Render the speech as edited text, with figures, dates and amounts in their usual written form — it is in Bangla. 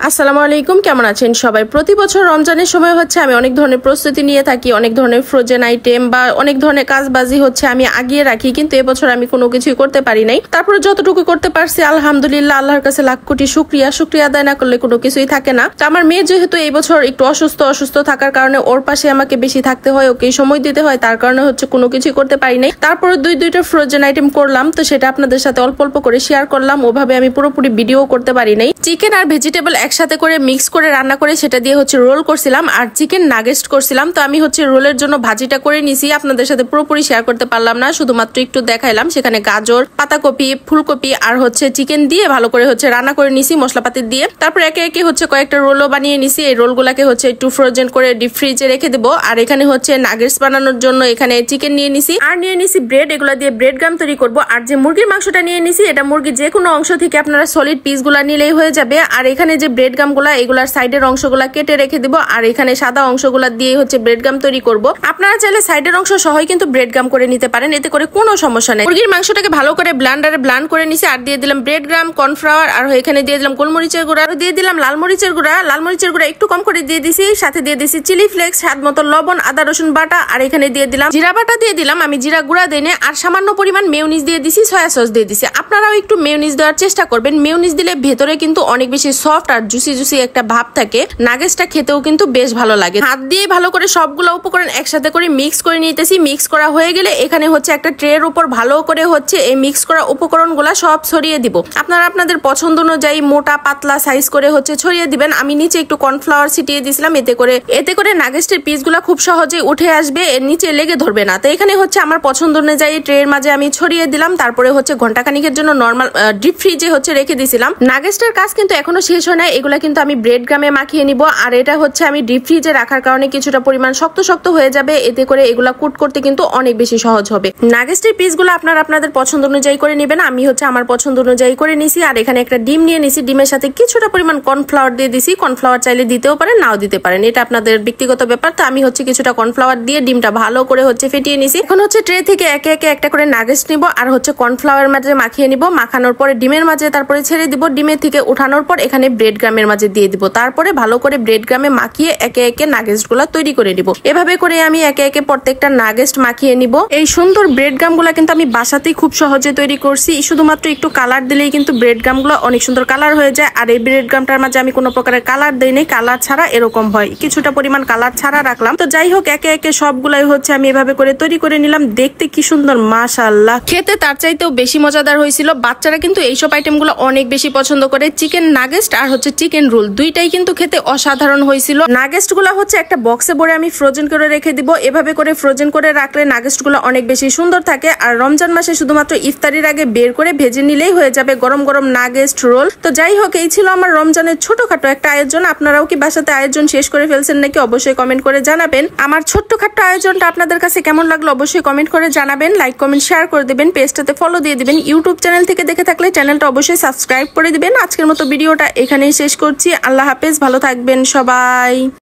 আসসালামু আলাইকুম, কেমন আছেন সবাই? প্রতি বছর রমজানের সময় হচ্ছে আমি অনেক ধরনের প্রস্তুতি নিয়ে থাকি, অনেক ধরনের ফ্রোজেন আইটেম বা অনেক ধরনের কাজবাজি হচ্ছে আমি আগিয়ে রাখি, কিন্তু এবছর আমি কোনো কিছুই করতে পারি নাই। তারপরে যতটুকু করতে পারছি আলহামদুলিল্লাহ, আল্লাহর কাছে লাখ কোটি শুকরিয়া আদায় না করলে কোনো কিছুই থাকে না। তো আমার মেয়ে যেহেতু এই বছর একটু অসুস্থ থাকার কারণে ওর পাশে আমাকে বেশি থাকতে হয়, ওকে সময় দিতে হয়, তার কারণে হচ্ছে কোনো কিছুই করতে পারি নাই। তারপরে দুইটা ফ্রোজেন আইটেম করলাম, তো সেটা আপনাদের সাথে অল্প অল্প করে শেয়ার করলাম। ওভাবে আমি পুরোপুরি ভিডিও করতে পারি নাই। চিকেন আর ভেজিটেবল একসাথে করে মিক্স করে রান্না করে সেটা দিয়ে হচ্ছে রোল করছিলাম আর চিকেন নাগেস্ট করছিলাম। তো আমি হচ্ছে রোলের জন্য ভাজিটা করে নিছি, আপনাদের সাথে পুরোপুরি শেয়ার করতে পারলাম না, শুধুমাত্র একটু দেখাইলাম। সেখানে গাজর, পাতাকপি, ফুলকপি আর হচ্ছে চিকেন দিয়ে ভালো করে হচ্ছে রান্না করে নিছি মশলাপাতি দিয়ে। তারপর একে একে হচ্ছে কয়েকটা রোলও বানিয়ে নিছি। এই রোলগুলাকে হচ্ছে একটু ফ্রোজেন করে ডিপ ফ্রিজে রেখে দেবো। আর এখানে হচ্ছে নাগেটস বানানোর জন্য এখানে চিকেন নিয়ে নিছি আর নিয়ে নিছি ব্রেড। এগুলা দিয়ে ব্রেড গাম তৈরি করবো। আর যে মুরগির মাংসটা নিয়ে নিছি, এটা মুরগির যে কোনো অংশ থেকে আপনারা সলিড পিস গুলা নিলেই হয়ে যাবে। আর এখানে যে ব্রেড গাম গুলা, এগুলার সাইডের অংশগুলা কেটে রেখে দিব। আর এখানে সাদা অংশগুলা দিয়ে হচ্ছে ব্রেড গাম তৈরি করব। আপনারা চাইলে সাইডের অংশ সহই কিন্তু ব্রেড গাম করে নিতে পারেন, এতে করে কোনো সমস্যা নেই। মুরগির মাংসটাকে ভালো করে ব্লেন্ডারে ব্লেন্ড করে নিছি আর দিয়ে দিলাম ব্রেড গাম, কর্নফ্লাওয়ার আর এখানে দিয়ে দিলাম গোলমরিচের গুঁড়া, আর দিয়ে দিলাম লাল মরিচের গুঁড়া একটু কম করে দিয়ে দিছি। সাথে দিয়ে দিছি চিলি ফ্লেক্স, স্বাদ মতো লবণ, আদা রসুন বাটা আর এখানে দিয়ে দিলাম জিরা বাটা দিয়ে দিলাম। আমি জিরা গুঁড়া দেই না। আর সামান্য পরিমাণ মেয়োনিজ দিয়ে দিছি, সয়া সস দিয়ে দিছি। আপনারাও একটু মেয়োনিজ দেওয়ার চেষ্টা করবেন। মেয়োনিজ দিলে ভেতরে কিন্তু অনেক বেশি সফট আর জুসি একটা ভাব থাকে, নাগেটসটা খেতেও কিন্তু বেশ ভালো লাগে। হাত দিয়ে ভালো করে সবগুলো উপকরণ একসাথে করে মিক্স করে নিতেছি। মিক্স করা হয়ে গেলে এখানে হচ্ছে একটা ট্রের উপর ভালো করে হচ্ছে এই মিক্স করা উপকরণগুলো সব ছড়িয়ে দিব। আপনারা আপনাদের পছন্দ অনুযায়ী মোটা পাতলা সাইজ করে হচ্ছে ছড়িয়ে দিবেন। আমি নিচে একটু কর্নফ্লাওয়ার ছিটিয়ে দিয়েছিলাম, এতে করে নাগেটসের পিসগুলো খুব সহজে উঠে আসবে, এর নিচে লেগে ধরবে না। তো এখানে হচ্ছে আমার পছন্দ অনুযায়ী ট্রের মাঝে আমি ছড়িয়ে দিলাম। তারপরে হচ্ছে ঘন্টাখানিকের জন্য নরমাল ডিপ ফ্রিজে হচ্ছে রেখে দিয়েছিলাম। নাগেটসের কাজ কিন্তু এখনো শেষ হয় না। এগুলা কিন্তু আমি ব্রেড গ্রামে মাখিয়ে নিব। আর এটা হচ্ছে আমি ডিপ ফ্রিজে রাখার কারণে কিছুটা পরিমাণ শক্ত হয়ে যাবে, এতে করে এগুলা কুট করতে কিন্তু অনেক বেশি সহজ হবে। নাগেটসের পিসগুলো আপনারা আপনাদের পছন্দ অনুযায়ী করে নেবেন। আমি হচ্ছে আমার পছন্দ অনুযায়ী করে নিছি। আর এখানে একটা ডিম নিয়ে নিছি, ডিমের সাথে কিছুটা পরিমাণ কর্নফ্লাওয়ার দিয়ে দিছি। কর্নফ্লাওয়ার চাইলে দিতেও পারেন, নাও দিতে পারেন, এটা আপনাদের ব্যক্তিগত ব্যাপার। তো আমি হচ্ছে কিছুটা কর্নফ্লাওয়ার দিয়ে ডিমটা ভালো করে হচ্ছে ফেটিয়ে নিছি। এখন হচ্ছে ট্রে থেকে একে একে একটা করে নাগেটস নিব আর হচ্ছে কর্নফ্লাওয়ার মাঝে মাখিয়ে নিব। মাখানোর পরে ডিমের মাঝে তারপরে ছেড়ে দিব। ডিমের থেকে উঠানোর পর এখানে ব্রেড গ্রামের মাঝে দিয়ে দিব। তারপরে ভালো করে ব্রেড গ্রামে মাখিয়ে একে একে নাগেটস গুলা তৈরি করে নিব। এভাবে করে আমি একে একে প্রত্যেকটা নাগেটস মাখিয়ে নিব। এই সুন্দর ব্রেড গাম গুলা কিন্তু আমি বাসাতেই খুব সহজে তৈরি করছি। শুধুমাত্র একটু কালার দিলেই কিন্তু ব্রেড গাম গুলো অনেক সুন্দর কালার হয়ে যায়। আর এই ব্রেড গামটার মাঝে আমি কোনো প্রকারের কালার দেই নাই, কালার ছাড়া এরকম হয়, কিছুটা পরিমাণ কালার ছাড়া রাখলাম। তো যাই হোক, একে একে সবগুলাই হচ্ছে আমি এভাবে করে তৈরি করে নিলাম। দেখতে কি সুন্দর, মাশাআল্লাহ, খেতে তার চাইতেও বেশি মজাদার হয়েছিল। বাচ্চারা কিন্তু এইসব আইটেম গুলো অনেক বেশি পছন্দ করে। চিকেন নাগেটস আর হচ্ছে চিকেন রোল দুইটাই কিন্তু খেতে অসাধারণ হয়েছিল। নাগেটস গুলা হচ্ছে একটা বক্সে ভরে আমি ফ্রোজেন করে রেখে দিব। এভাবে করে ফ্রোজেন করে রাখলে নাগেটস গুলো অনেক বেশি সুন্দর থাকে। আর রমজান মাসে শুধুমাত্র ইফতারির আগে বের করে ভেজে নিলেই হয়ে যাবে গরম গরম নাগেটস রোল। তো যাই হোক, এই ছিল আমার রমজানের ছোটখাটো একটা আয়োজন। আপনারাও কি বাসাতে আয়োজন শেষ করে ফেলছেন নাকি? অবশ্যই কমেন্ট করে জানাবেন। আমার ছোট্টখাট্ট আয়োজনটা আপনাদের কাছে কেমন লাগলো অবশ্যই কমেন্ট করে জানাবেন। লাইক কমেন্ট শেয়ার করে দিবেন, পেজটাতে ফলো দিয়ে দিবেন। ইউটিউব চ্যানেল থেকে দেখে থাকলে চ্যানেলটা অবশ্যই সাবস্ক্রাইব করে দিবেন। আজকের মতো ভিডিওটা এখানেই শেষ করছি। আল্লাহ হাফেজ, ভালো থাকবেন সবাই।